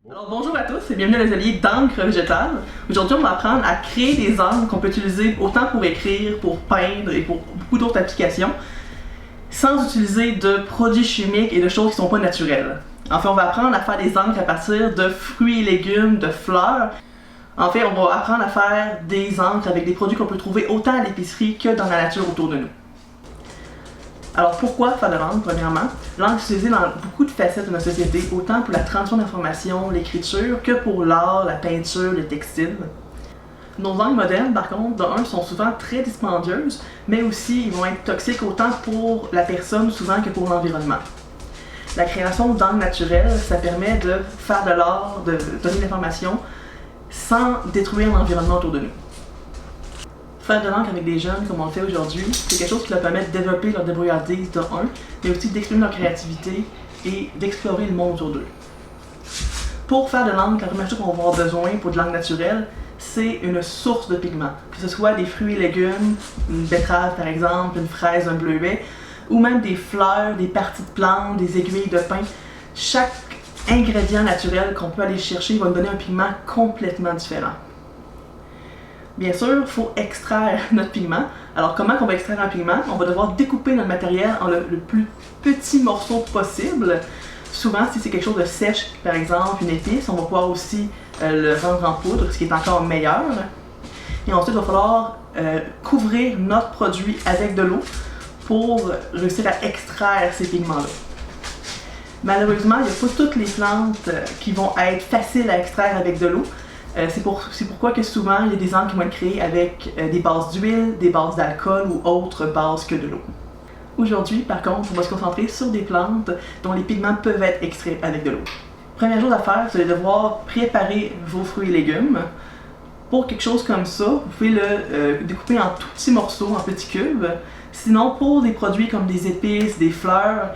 Alors bonjour à tous et bienvenue à l'atelier d'encre végétale. Aujourd'hui on va apprendre à créer des encres qu'on peut utiliser autant pour écrire, pour peindre et pour beaucoup d'autres applications sans utiliser de produits chimiques et de choses qui ne sont pas naturelles. En fait on va apprendre à faire des encres à partir de fruits et légumes, de fleurs. En fait on va apprendre à faire des encres avec des produits qu'on peut trouver autant à l'épicerie que dans la nature autour de nous. Alors pourquoi faire de l'encre, premièrement? L'encre est utilisée dans beaucoup de facettes de notre société, autant pour la transmission d'informations, l'écriture, que pour l'art, la peinture, le textile. Nos encres modernes, par contre, d'un, sont souvent très dispendieuses, mais aussi ils vont être toxiques autant pour la personne souvent que pour l'environnement. La création d'encre naturelle, ça permet de faire de l'art, de donner de l'information, sans détruire l'environnement autour de nous. Faire de l'encre avec des jeunes, comme on le fait aujourd'hui, c'est quelque chose qui leur permet de développer leur débrouillardise de un, mais aussi d'exprimer leur créativité et d'explorer le monde autour d'eux. Pour faire de l'encre, la première chose qu'on va avoir besoin pour de l'encre naturelle, c'est une source de pigments. Que ce soit des fruits et légumes, une betterave par exemple, une fraise, un bleuet, ou même des fleurs, des parties de plantes, des aiguilles de pin. Chaque ingrédient naturel qu'on peut aller chercher va nous donner un pigment complètement différent. Bien sûr, il faut extraire notre pigment. Alors comment on va extraire un pigment? On va devoir découper notre matériel en le plus petit morceau possible. Souvent, si c'est quelque chose de sèche, par exemple une épice, on va pouvoir aussi le rendre en poudre, ce qui est encore meilleur. Et ensuite, il va falloir couvrir notre produit avec de l'eau pour réussir à extraire ces pigments-là. Malheureusement, il n'y a pas toutes les plantes qui vont être faciles à extraire avec de l'eau. C'est pourquoi que souvent il y a des encres qui vont être créées avec des bases d'huile, des bases d'alcool ou autres bases que de l'eau. Aujourd'hui, par contre, on va se concentrer sur des plantes dont les pigments peuvent être extraits avec de l'eau. Première chose à faire, vous allez devoir préparer vos fruits et légumes. Pour quelque chose comme ça, vous pouvez le découper en tout petits morceaux, en petits cubes. Sinon, pour des produits comme des épices, des fleurs,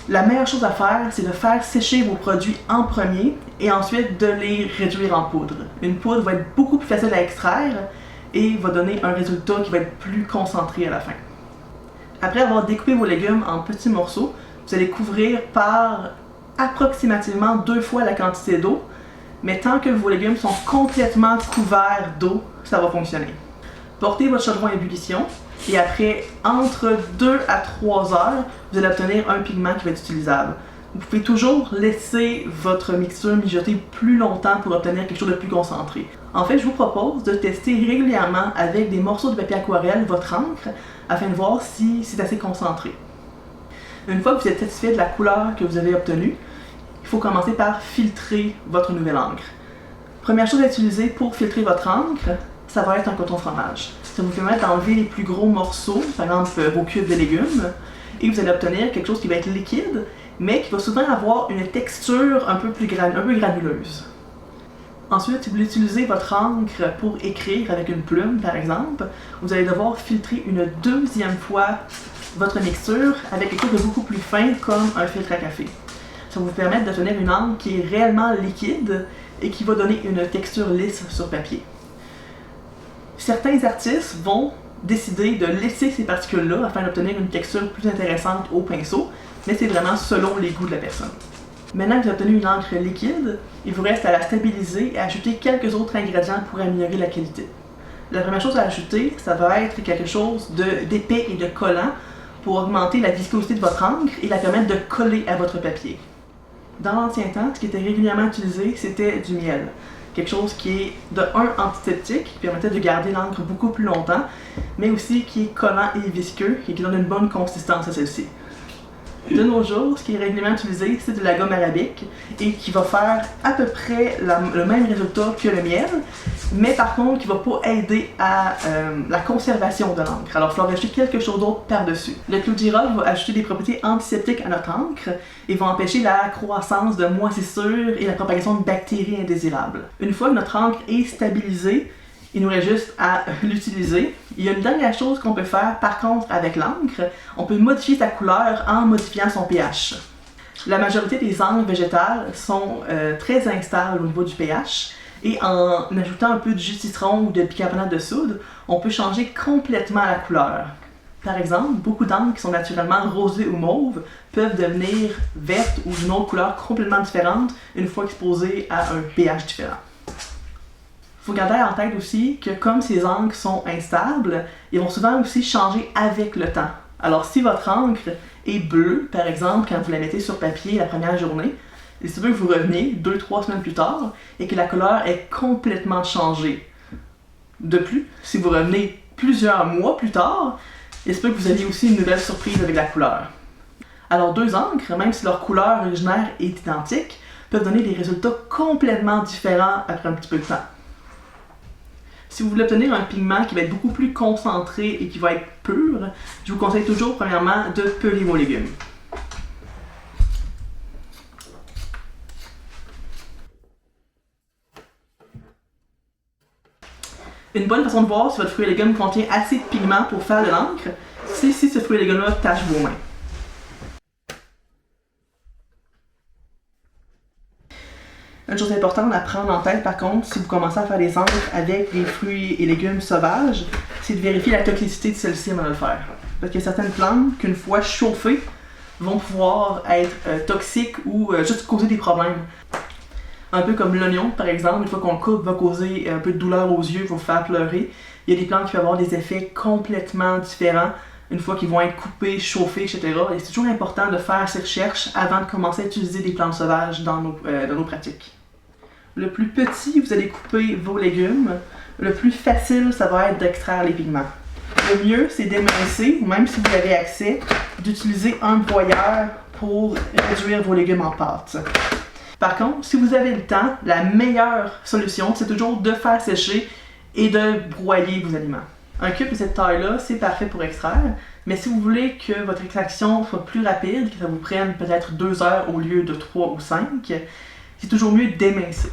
la meilleure chose à faire, c'est de faire sécher vos produits en premier et ensuite de les réduire en poudre. Une poudre va être beaucoup plus facile à extraire et va donner un résultat qui va être plus concentré à la fin. Après avoir découpé vos légumes en petits morceaux, vous allez couvrir par approximativement 2 fois la quantité d'eau, mais tant que vos légumes sont complètement couverts d'eau, ça va fonctionner. Portez votre chaudron à ébullition et après, entre 2 à 3 heures, vous allez obtenir un pigment qui va être utilisable. Vous pouvez toujours laisser votre mixture mijoter plus longtemps pour obtenir quelque chose de plus concentré. En fait, je vous propose de tester régulièrement avec des morceaux de papier aquarelle votre encre afin de voir si c'est assez concentré. Une fois que vous êtes satisfait de la couleur que vous avez obtenue, il faut commencer par filtrer votre nouvelle encre. Première chose à utiliser pour filtrer votre encre, ça va être un coton fromage. Ça vous permet d'enlever les plus gros morceaux, par exemple vos cubes de légumes, et vous allez obtenir quelque chose qui va être liquide, mais qui va souvent avoir une texture un peu granuleuse. Ensuite, si vous utilisez votre encre pour écrire avec une plume, par exemple, vous allez devoir filtrer une deuxième fois votre mixture avec quelque chose de beaucoup plus fin, comme un filtre à café. Ça va vous permettre d'obtenir une encre qui est réellement liquide et qui va donner une texture lisse sur papier. Certains artistes vont décider de laisser ces particules-là afin d'obtenir une texture plus intéressante au pinceau, mais c'est vraiment selon les goûts de la personne. Maintenant que vous avez obtenu une encre liquide, il vous reste à la stabiliser et à ajouter quelques autres ingrédients pour améliorer la qualité. La première chose à ajouter, ça va être quelque chose d'épais et de collant pour augmenter la viscosité de votre encre et la permettre de coller à votre papier. Dans l'ancien temps, ce qui était régulièrement utilisé, c'était du miel. Quelque chose qui est de un antiseptique, qui permettait de garder l'encre beaucoup plus longtemps, mais aussi qui est collant et visqueux et qui donne une bonne consistance à celle-ci. De nos jours, ce qui est régulièrement utilisé, c'est de la gomme arabique et qui va faire à peu près le même résultat que le miel, mais par contre qui ne va pas aider à la conservation de l'encre. Alors il va falloir ajouter quelque chose d'autre par-dessus. Le clou de girofle va ajouter des propriétés antiseptiques à notre encre et va empêcher la croissance de moisissures et la propagation de bactéries indésirables. Une fois que notre encre est stabilisée, il nous reste juste à l'utiliser. Il y a une dernière chose qu'on peut faire par contre avec l'encre, on peut modifier sa couleur en modifiant son pH. La majorité des encres végétales sont très instables au niveau du pH et en ajoutant un peu de jus de citron ou de bicarbonate de soude, on peut changer complètement la couleur. Par exemple, beaucoup d'encres qui sont naturellement rosées ou mauves peuvent devenir vertes ou d'une autre couleur complètement différente une fois exposées à un pH différent. Il faut garder en tête aussi que comme ces encres sont instables, ils vont souvent aussi changer avec le temps. Alors si votre encre est bleue, par exemple, quand vous la mettez sur papier la première journée, il se peut que vous reveniez 2-3 semaines plus tard et que la couleur ait complètement changé. De plus, si vous revenez plusieurs mois plus tard, il se peut que vous ayez aussi une nouvelle surprise avec la couleur. Alors deux encres, même si leur couleur originaire est identique, peuvent donner des résultats complètement différents après un petit peu de temps. Si vous voulez obtenir un pigment qui va être beaucoup plus concentré et qui va être pur, je vous conseille toujours premièrement de peler vos légumes. Une bonne façon de voir si votre fruit et légume contient assez de pigment pour faire de l'encre, c'est si ce fruit et légume-là tache vos mains. Une chose importante à prendre en tête par contre, si vous commencez à faire des encres avec des fruits et légumes sauvages, c'est de vérifier la toxicité de celle-ci avant de le faire. Parce qu'il y a certaines plantes qu'une fois chauffées vont pouvoir être toxiques ou juste causer des problèmes. Un peu comme l'oignon par exemple, une fois qu'on le coupe, va causer un peu de douleur aux yeux, va vous faire pleurer. Il y a des plantes qui peuvent avoir des effets complètement différents une fois qu'ils vont être coupés, chauffés, etc. Et c'est toujours important de faire ces recherches avant de commencer à utiliser des plantes sauvages dans nos pratiques. Le plus petit, vous allez couper vos légumes. Le plus facile, ça va être d'extraire les pigments. Le mieux, c'est d'émincer, ou même si vous avez accès, d'utiliser un broyeur pour réduire vos légumes en pâte. Par contre, si vous avez le temps, la meilleure solution, c'est toujours de faire sécher et de broyer vos aliments. Un cube de cette taille-là, c'est parfait pour extraire, mais si vous voulez que votre extraction soit plus rapide, que ça vous prenne peut-être 2 heures au lieu de 3 ou 5, c'est toujours mieux d'émincer.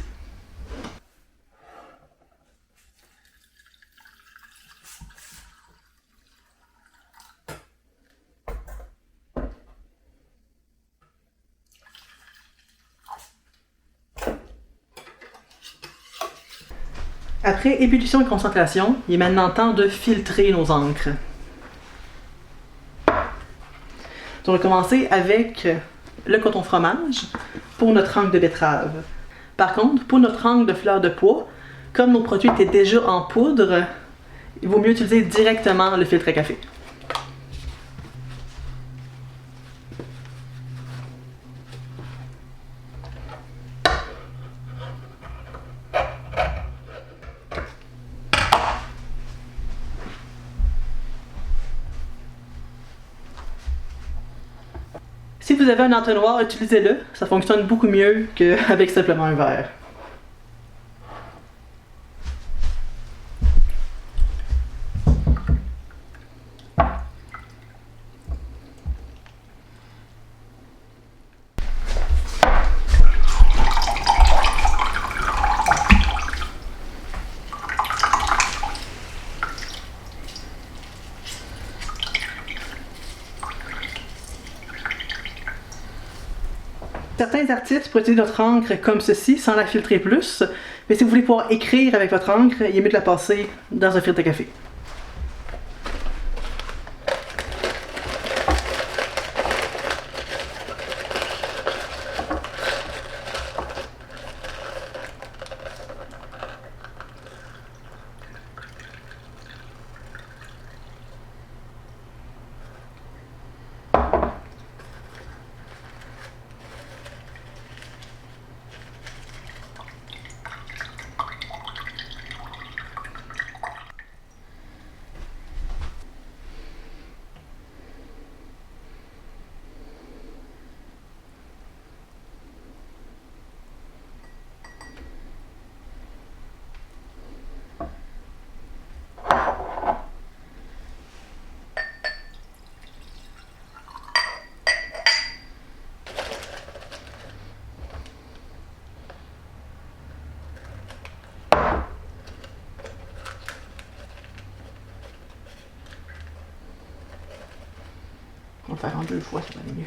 Après ébullition et concentration, il est maintenant temps de filtrer nos encres. On va commencer avec le coton fromage pour notre encre de betterave. Par contre, pour notre encre de fleur de pois, comme nos produits étaient déjà en poudre, il vaut mieux utiliser directement le filtre à café. Si vous avez un entonnoir, utilisez-le. Ça fonctionne beaucoup mieux qu'avec simplement un verre. Certains artistes pourraient utiliser notre encre comme ceci, sans la filtrer plus, mais si vous voulez pouvoir écrire avec votre encre, il est mieux de la passer dans un filtre à café. On va faire en 2 fois, ça va aller mieux.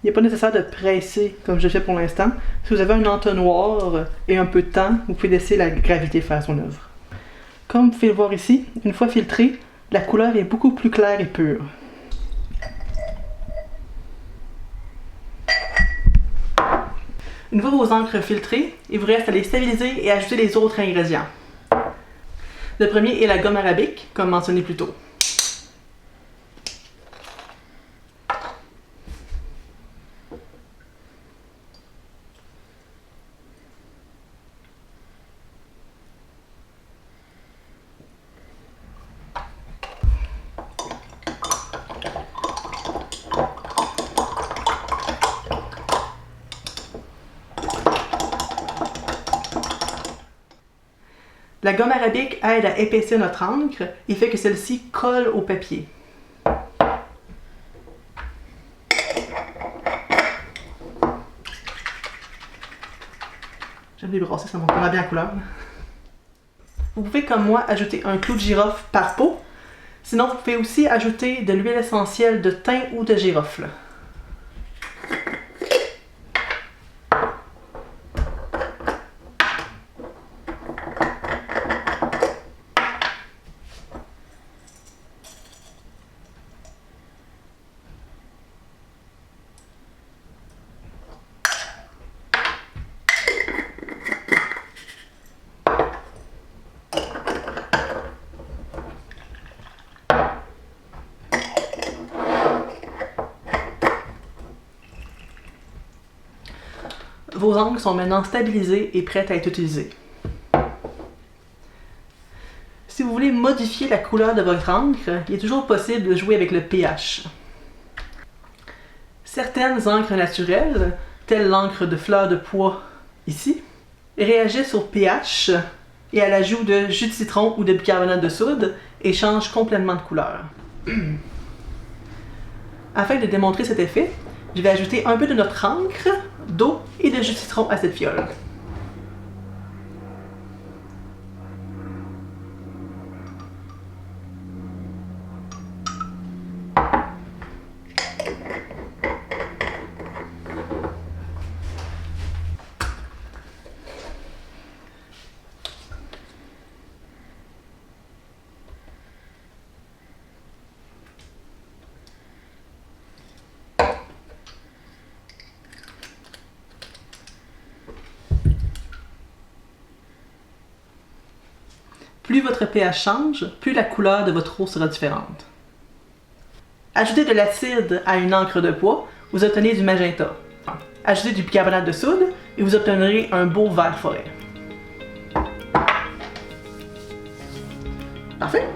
il n'est pas nécessaire de presser comme je fais pour l'instant. Si vous avez un entonnoir et un peu de temps, vous pouvez laisser la gravité faire son œuvre. Comme vous pouvez le voir ici, une fois filtrée, la couleur est beaucoup plus claire et pure. Une fois vos encres filtrées, il vous reste à les stabiliser et ajouter les autres ingrédients. Le premier est la gomme arabique, comme mentionné plus tôt. La gomme arabique aide à épaissir notre encre et fait que celle-ci colle au papier. J'aime les brasser, ça monte vraiment bien la couleur. Vous pouvez, comme moi, ajouter un clou de girofle par pot. Sinon, vous pouvez aussi ajouter de l'huile essentielle de thym ou de girofle. Vos encres sont maintenant stabilisées et prêtes à être utilisées. Si vous voulez modifier la couleur de votre encre, il est toujours possible de jouer avec le pH. Certaines encres naturelles, telles l'encre de fleur de pois ici, réagissent au pH et à l'ajout de jus de citron ou de bicarbonate de soude et changent complètement de couleur. Afin de démontrer cet effet, je vais ajouter un peu de notre encre, d'eau et de jus de citron à cette fiole. Plus votre pH change, plus la couleur de votre eau sera différente. Ajoutez de l'acide à une encre de pois, vous obtenez du magenta. Ajoutez du bicarbonate de soude et vous obtiendrez un beau vert forêt. Parfait!